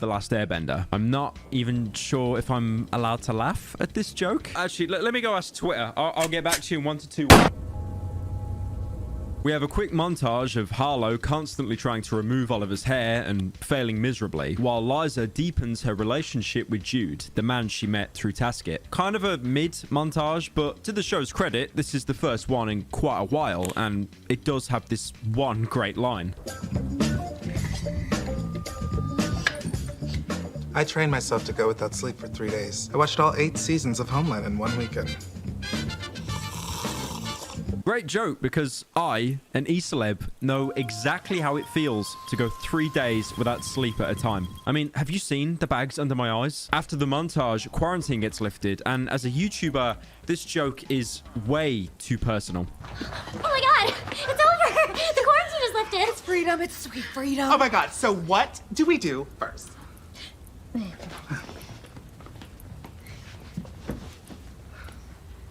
The Last Airbender. I'm not even sure if I'm allowed to laugh at this joke. Actually, let me go ask Twitter. I'll get back to you in 1 to 2 weeks. We have a quick montage of Harlow constantly trying to remove Oliver's hair and failing miserably, while Liza deepens her relationship with Jude, the man she met through Taskit. Kind of a mid-montage, but to the show's credit, this is the first one in quite a while, and it does have this one great line. I trained myself to go without sleep for 3 days. I watched all 8 seasons of Homeland in 1 weekend. Great joke, because I, an e-celeb, know exactly how it feels to go 3 days without sleep at a time. I mean, have you seen the bags under my eyes? After the montage, quarantine gets lifted, and as a YouTuber, this joke is way too personal. Oh my god, it's over! The quarantine is lifted! It's freedom, it's sweet freedom. Oh my god, so what do we do first?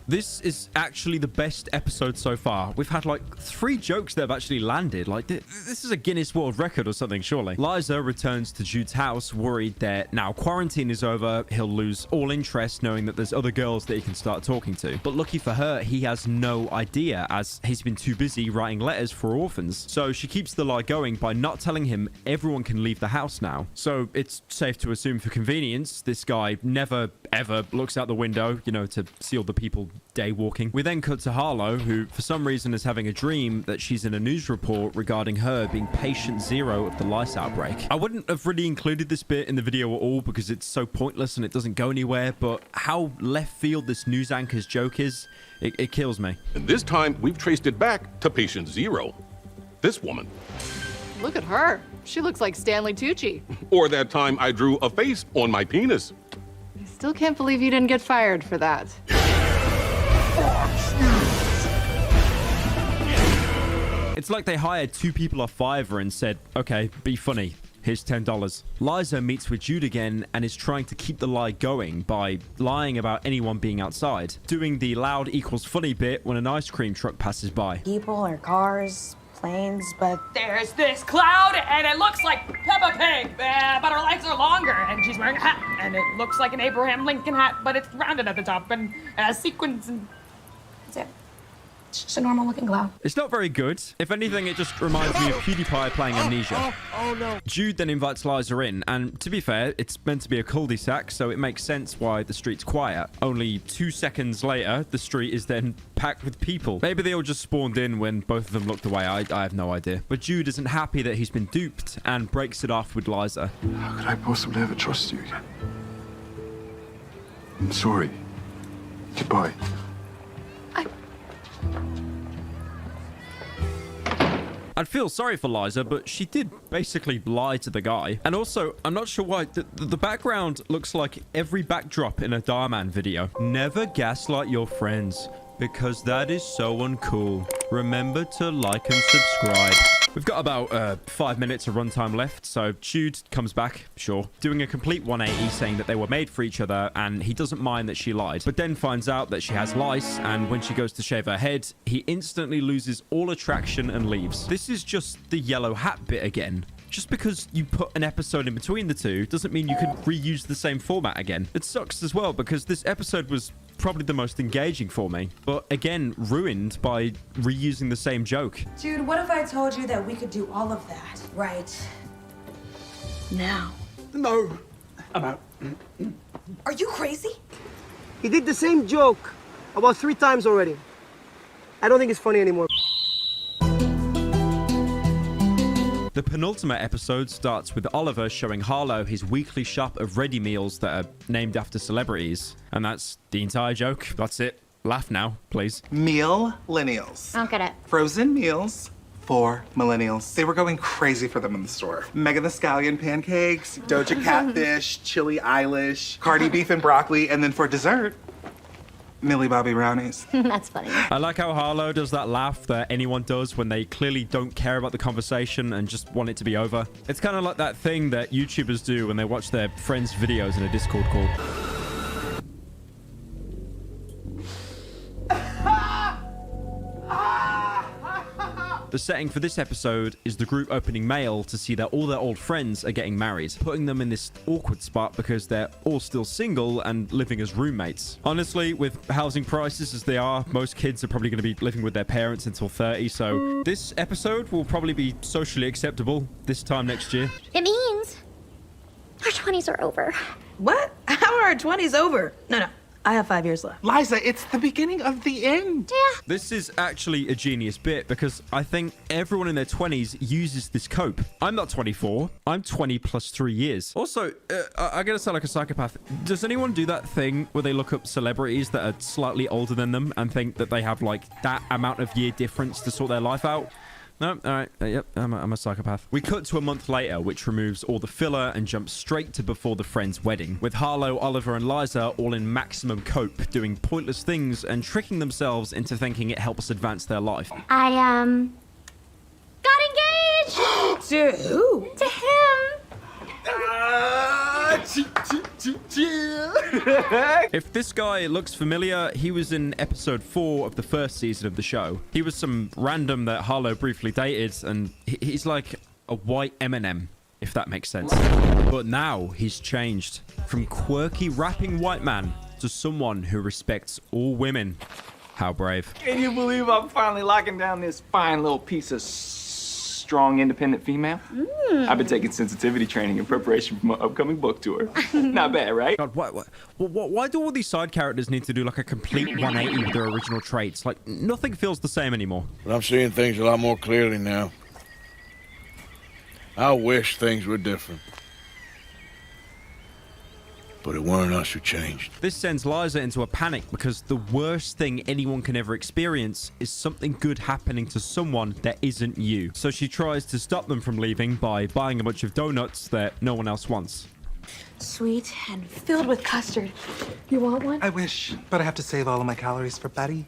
This is actually the best episode so far. We've had like 3 jokes that have actually landed. Like this is a Guinness World Record or something, surely. Liza returns to Jude's house, worried that now quarantine is over, he'll lose all interest knowing that there's other girls that he can start talking to. But lucky for her, he has no idea, as he's been too busy writing letters for orphans. So she keeps the lie going by not telling him everyone can leave the house now. So it's safe to assume, for convenience, this guy never ever looks out the window, you know, to see all the people day walking. We then cut to Harlow, who for some reason is having a dream that she's in a news report regarding her being patient 0 of the lice outbreak. I wouldn't have really included this bit in the video at all because it's so pointless and it doesn't go anywhere, but how left field this news anchor's joke is, it kills me. And this time we've traced it back to patient 0. This woman. Look at her. She looks like Stanley Tucci. Or that time I drew a face on my penis. I still can't believe you didn't get fired for that. It's like they hired 2 people off Fiverr and said, okay, be funny. Here's $10. Liza meets with Jude again and is trying to keep the lie going by lying about anyone being outside, doing the loud equals funny bit when an ice cream truck passes by. People or cars, planes, but there's this cloud, and it looks like Peppa Pig, but her legs are longer, and she's wearing a hat, and it looks like an Abraham Lincoln hat, but it's rounded at the top, and has sequins, and that's it. It's just a normal-looking cloud. It's not very good. If anything, it just reminds me of PewDiePie playing Amnesia. Oh no. Jude then invites Liza in, and to be fair, it's meant to be a cul-de-sac, so it makes sense why the street's quiet. Only 2 seconds later, the street is then packed with people. Maybe they all just spawned in when both of them looked away. I have no idea. But Jude isn't happy that he's been duped and breaks it off with Liza. How could I possibly ever trust you again? I'm sorry. Goodbye. I'd feel sorry for Liza, but she did basically lie to the guy. And also, I'm not sure why, the background looks like every backdrop in a Diamond video. Never gaslight your friends, because that is so uncool. Remember to like and subscribe. We've got about 5 minutes of runtime left, so Jude comes back, sure, doing a complete 180, saying that they were made for each other, and he doesn't mind that she lied, but then finds out that she has lice, and when she goes to shave her head, he instantly loses all attraction and leaves. This is just the yellow hat bit again. Just because you put an episode in between the two doesn't mean you can reuse the same format again. It sucks as well because this episode was probably the most engaging for me, but again, ruined by reusing the same joke. Jude, what if I told you that we could do all of that right now? No. I'm out. Are you crazy? He did the same joke about 3 times already. I don't think it's funny anymore. The penultimate episode starts with Oliver showing Harlow his weekly shop of ready meals that are named after celebrities. And that's the entire joke. That's it. Laugh now, please. Meal-lennials. I don't get it. Frozen meals for millennials. They were going crazy for them in the store. Megan the Scallion pancakes, Doja Catfish, Chili Eilish, Cardi beef and broccoli, and then for dessert, Millie Bobby brownies. That's funny. I like how Harlow does that laugh that anyone does when they clearly don't care about the conversation and just want it to be over. It's kind of like that thing that YouTubers do when they watch their friends' videos in a Discord call. The setting for this episode is the group opening mail to see that all their old friends are getting married, putting them in this awkward spot because they're all still single and living as roommates. Honestly, with housing prices as they are, most kids are probably going to be living with their parents until 30, so this episode will probably be socially acceptable this time next year. It means our 20s are over. What? How are our 20s over? No. I have 5 years left. Liza, it's the beginning of the end. Yeah. This is actually a genius bit because I think everyone in their 20s uses this cope. I'm not 24. I'm 20 plus 3 years. Also, I'm going to sound like a psychopath. Does anyone do that thing where they look up celebrities that are slightly older than them and think that they have like that amount of year difference to sort their life out? No, all right. Yep, I'm a psychopath. We cut to a month later, which removes all the filler and jumps straight to before the friends' wedding, with Harlow, Oliver, and Liza all in maximum cope, doing pointless things and tricking themselves into thinking it helps advance their life. I, got engaged! To who? To him! If this guy looks familiar, he was in episode 4 of the first season of the show. He was some random that Harlow briefly dated, and he's like a white Eminem, if that makes sense. But now he's changed from quirky rapping white man to someone who respects all women. How brave. Can you believe I'm finally locking down this fine little piece of strong, independent female? I've been taking sensitivity training in preparation for my upcoming book tour. Not bad, right? God, why do all these side characters need to do like a complete 180 with their original traits? Like, nothing feels the same anymore. But I'm seeing things a lot more clearly now. I wish things were different. But it weren't us who changed. This sends Liza into a panic because the worst thing anyone can ever experience is something good happening to someone that isn't you. So she tries to stop them from leaving by buying a bunch of donuts that no one else wants. Sweet and filled with custard. You want one? I wish, but I have to save all of my calories for Betty.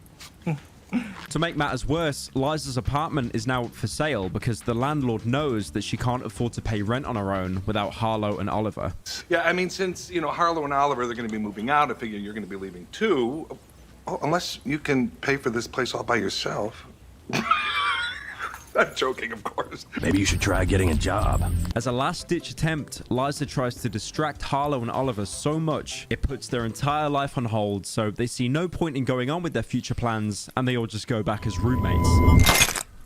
To make matters worse, Liza's apartment is now for sale because the landlord knows that she can't afford to pay rent on her own without Harlow and Oliver. Yeah, I mean, since, Harlow and Oliver, they're going to be moving out, I figure you're going to be leaving too. Oh, unless you can pay for this place all by yourself. I'm joking, of course. Maybe you should try getting a job. As a last-ditch attempt, Liza tries to distract Harlow and Oliver so much, it puts their entire life on hold, so they see no point in going on with their future plans, and they all just go back as roommates.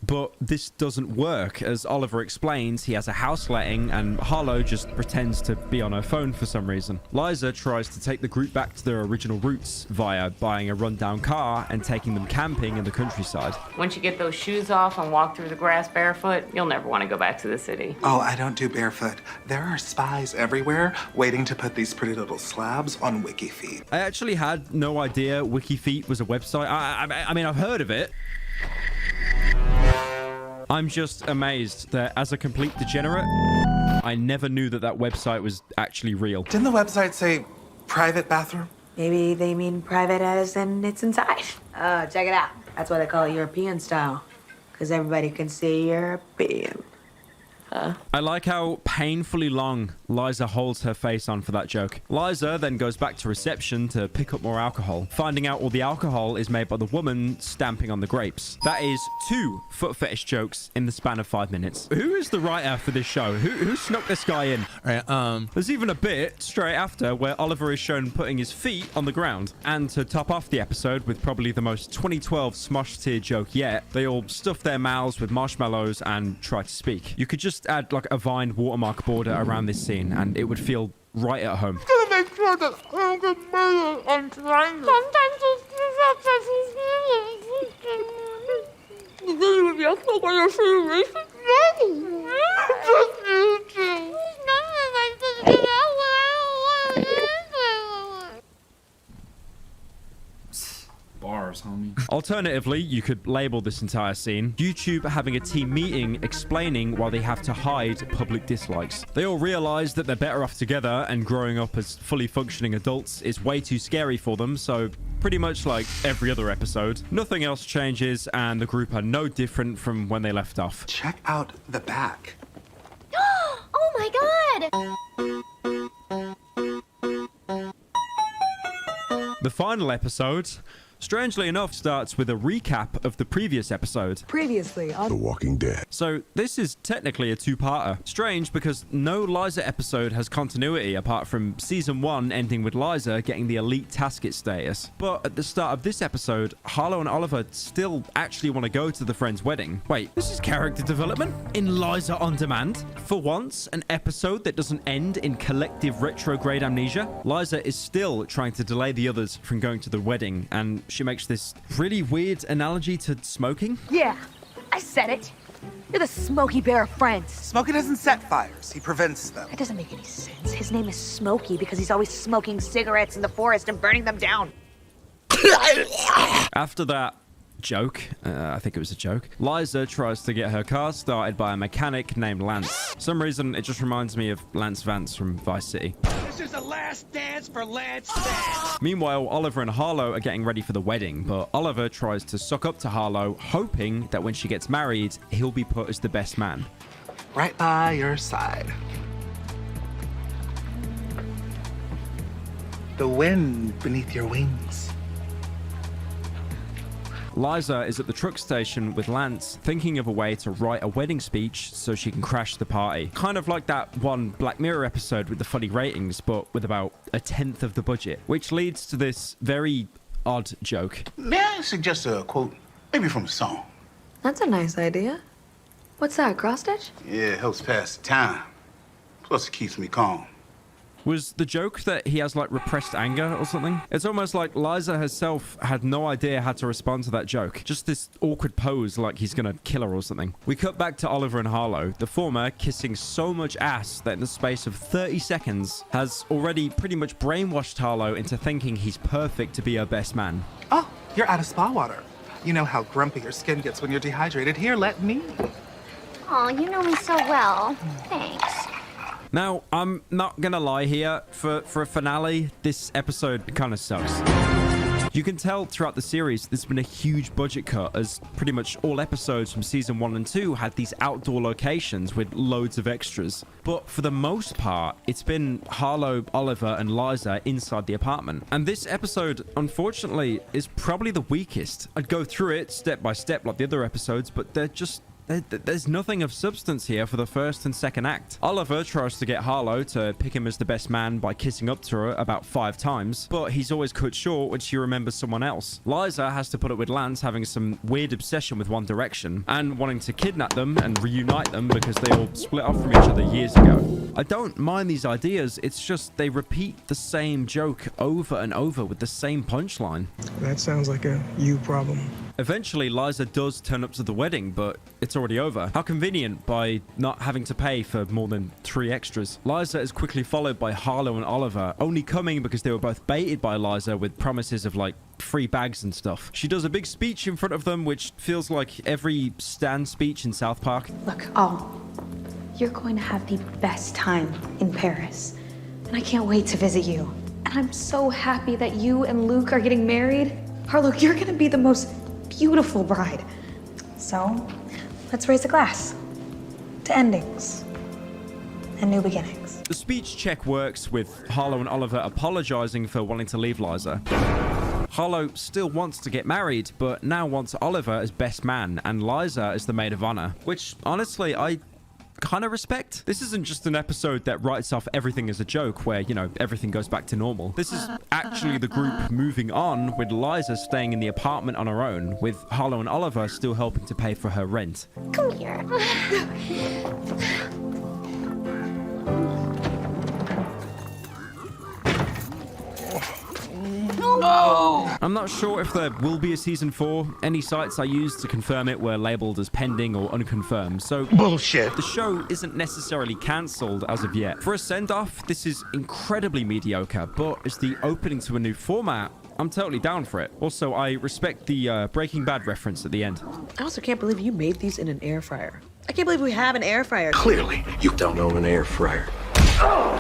But this doesn't work. As Oliver explains, he has a house letting and Harlow just pretends to be on her phone for some reason. Liza tries to take the group back to their original roots via buying a rundown car and taking them camping in the countryside. Once you get those shoes off and walk through the grass barefoot, you'll never want to go back to the city. Oh, I don't do barefoot. There are spies everywhere waiting to put these pretty little slabs on WikiFeet. I actually had no idea WikiFeet was a website. I mean, I've heard of it. I'm just amazed that as a complete degenerate, I never knew that that website was actually real. Didn't the website say private bathroom? Maybe they mean private as in it's inside. Check it out. That's why they call it European style. Because everybody can see European. I like how painfully long Liza holds her face on for that joke. Liza then goes back to reception to pick up more alcohol, finding out all the alcohol is made by the woman stamping on the grapes. That is 2 foot fetish jokes in the span of 5 minutes. Who is the writer for this show? Who snuck this guy in? There's even a bit straight after where Oliver is shown putting his feet on the ground. And to top off the episode with probably the most 2012 Smosh tier joke yet, they all stuff their mouths with marshmallows and try to speak. You could just add like a Vine watermark border around this scene and it would feel right at home. Gonna make sure that I don't get murdered and triangle. Sometimes Bars, homie. Alternatively, you could label this entire scene YouTube having a team meeting explaining why they have to hide public dislikes. They all realize that they're better off together and growing up as fully functioning adults is way too scary for them, so pretty much like every other episode, nothing else changes and the group are no different from when they left off. Check out the back. Oh my god! The final episode strangely enough, starts with a recap of the previous episode. Previously on The Walking Dead. So this is technically a two-parter. Strange because no Liza episode has continuity apart from season 1 ending with Liza getting the elite tasket status. But at the start of this episode, Harlow and Oliver still actually want to go to the friend's wedding. Wait, this is character development in Liza on Demand? For once, an episode that doesn't end in collective retrograde amnesia. Liza is still trying to delay the others from going to the wedding, and she makes this really weird analogy to smoking. Yeah, I said it. You're the Smokey Bear of friends. Smokey doesn't set fires, he prevents them. That doesn't make any sense. His name is Smokey because he's always smoking cigarettes in the forest and burning them down. After that joke, I think it was a joke, Liza tries to get her car started by a mechanic named Lance. For some reason, it just reminds me of Lance Vance from Vice City. This is the last dance for Lance Vance. Meanwhile, Oliver and Harlow are getting ready for the wedding, but Oliver tries to suck up to Harlow, hoping that when she gets married, he'll be put as the best man. Right by your side. The wind beneath your wings. Liza is at the truck station with Lance, thinking of a way to write a wedding speech so she can crash the party. Kind of like that one Black Mirror episode with the funny ratings, but with about 1/10 of the budget, which leads to this very odd joke. May I suggest a quote, maybe from a song? That's a nice idea. What's that, cross stitch? Yeah, it helps pass the time. Plus, it keeps me calm. Was the joke that he has like repressed anger or something? It's almost like Liza herself had no idea how to respond to that joke. Just this awkward pose like he's gonna kill her or something. We cut back to Oliver and Harlow, the former kissing so much ass that in the space of 30 seconds has already pretty much brainwashed Harlow into thinking he's perfect to be her best man. Oh, you're out of spa water. You know how grumpy your skin gets when you're dehydrated. Here, let me. Oh, you know me so well. Thanks. Now, I'm not gonna lie here, for a finale, this episode kind of sucks. You can tell throughout the series there's been a huge budget cut, as pretty much all episodes from season 1 and 2 had these outdoor locations with loads of extras. But for the most part, it's been Harlow, Oliver, and Liza inside the apartment. And this episode, unfortunately, is probably the weakest. I'd go through it step by step like the other episodes, but there's nothing of substance here for the first and second act. Oliver tries to get Harlow to pick him as the best man by kissing up to her about 5 times, but he's always cut short when she remembers someone else. Liza has to put up with Lance having some weird obsession with One Direction and wanting to kidnap them and reunite them because they all split off from each other years ago. I don't mind these ideas, it's just they repeat the same joke over and over with the same punchline. That sounds like a you problem. Eventually, Liza does turn up to the wedding, but it's already over. How convenient by not having to pay for more than 3 extras. Liza is quickly followed by Harlow and Oliver, only coming because they were both baited by Liza with promises of like free bags and stuff. She does a big speech in front of them, which feels like every Stan speech in South Park. Look, you're going to have the best time in Paris, and I can't wait to visit you. And I'm so happy that you and Luke are getting married. Harlow, you're gonna be the most beautiful bride. So, let's raise a glass to endings and new beginnings. The speech check works with Harlow and Oliver apologizing for wanting to leave Liza. Harlow still wants to get married, but now wants Oliver as best man and Liza as the maid of honor, which honestly I kind of respect. This isn't just an episode that writes off everything as a joke where, you know, everything goes back to normal. This is actually the group moving on, with Liza staying in the apartment on her own, with Harlow and Oliver still helping to pay for her rent. Come here. No! I'm not sure if there will be a season 4. Any sites I used to confirm it were labeled as pending or unconfirmed, so bullshit. The show isn't necessarily cancelled as of yet. For a send-off, this is incredibly mediocre, but as the opening to a new format, I'm totally down for it. Also, I respect the Breaking Bad reference at the end. I also can't believe you made these in an air fryer. I can't believe we have an air fryer. Clearly, you don't own an air fryer.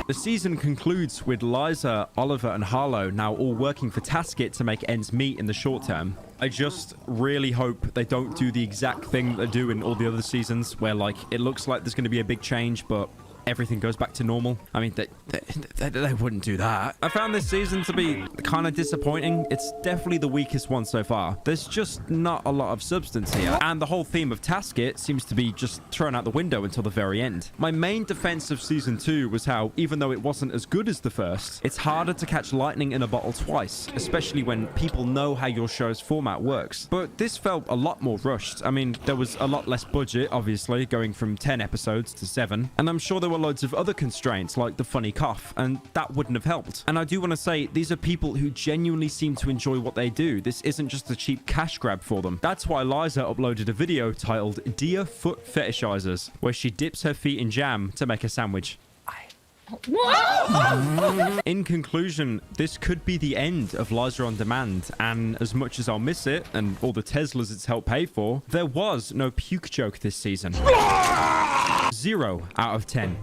The season concludes with Liza, Oliver, and Harlow now all working for Tasket to make ends meet in the short term. I just really hope they don't do the exact thing that they do in all the other seasons, where like it looks like there's going to be a big change, but everything goes back to normal. I mean, they wouldn't do that. I found this season to be kind of disappointing. It's definitely the weakest one so far. There's just not a lot of substance here. And the whole theme of Task It seems to be just thrown out the window until the very end. My main defense of season 2 was how, even though it wasn't as good as the first, it's harder to catch lightning in a bottle twice, especially when people know how your show's format works. But this felt a lot more rushed. I mean, there was a lot less budget, obviously, going from 10 episodes to 7. And I'm sure there were loads of other constraints, like the funny cough, and that wouldn't have helped. And I do want to say, these are people who genuinely seem to enjoy what they do. This isn't just a cheap cash grab for them. That's why Liza uploaded a video titled Dear Foot Fetishizers, where she dips her feet in jam to make a sandwich. In conclusion, this could be the end of Liza on Demand, and as much as I'll miss it and all the Teslas it's helped pay for, there was no puke joke this season. 0 out of 10.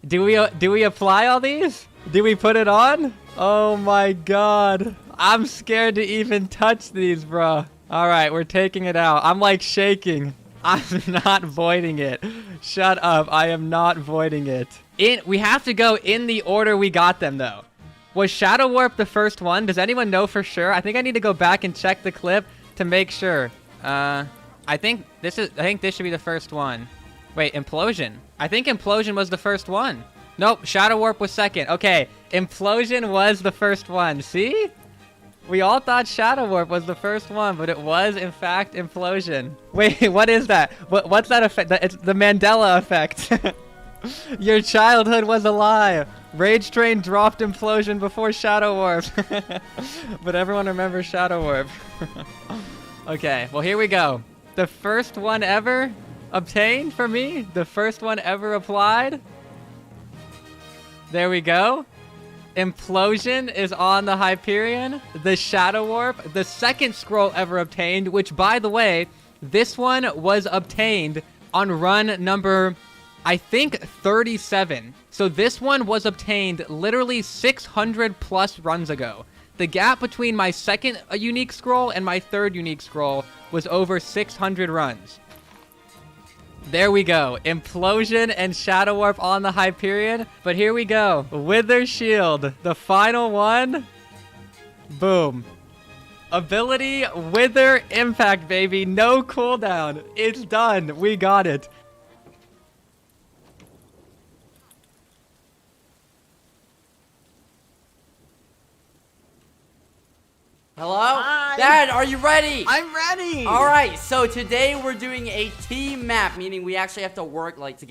Do we apply all these? Do we put it on? Oh my god. I'm scared to even touch these, bro. Alright, we're taking it out. I'm like shaking. I'm not voiding it. Shut up. I am not voiding it. We have to go in the order we got them, though. Was Shadow Warp the first one? Does anyone know for sure? I think I need to go back and check the clip to make sure. I think this should be the first one. Wait, Implosion. I think Implosion was the first one. Nope, Shadow Warp was second. Okay, Implosion was the first one. See? We all thought Shadow Warp was the first one, but it was, in fact, Implosion. Wait, what is that? What's that effect? It's the Mandela effect. Your childhood was a lie. Rage Train dropped Implosion before Shadow Warp. But everyone remembers Shadow Warp. Okay, well, here we go. The first one ever obtained for me. The first one ever applied. There we go. Implosion is on the Hyperion. The Shadow Warp, the second scroll ever obtained, which, by the way, this one was obtained on run number, I think, 37. So this one was obtained literally 600 plus runs ago. The gap between my second unique scroll and my third unique scroll was over 600 runs. There we go. Implosion and Shadow Warp on the Hyperion. But here we go. Wither Shield. The final one. Boom. Ability Wither Impact, baby. No cooldown. It's done. We got it. Hello? Hi. Dad, are you ready? I'm ready. All right, so today we're doing a team map, meaning we actually have to work like together.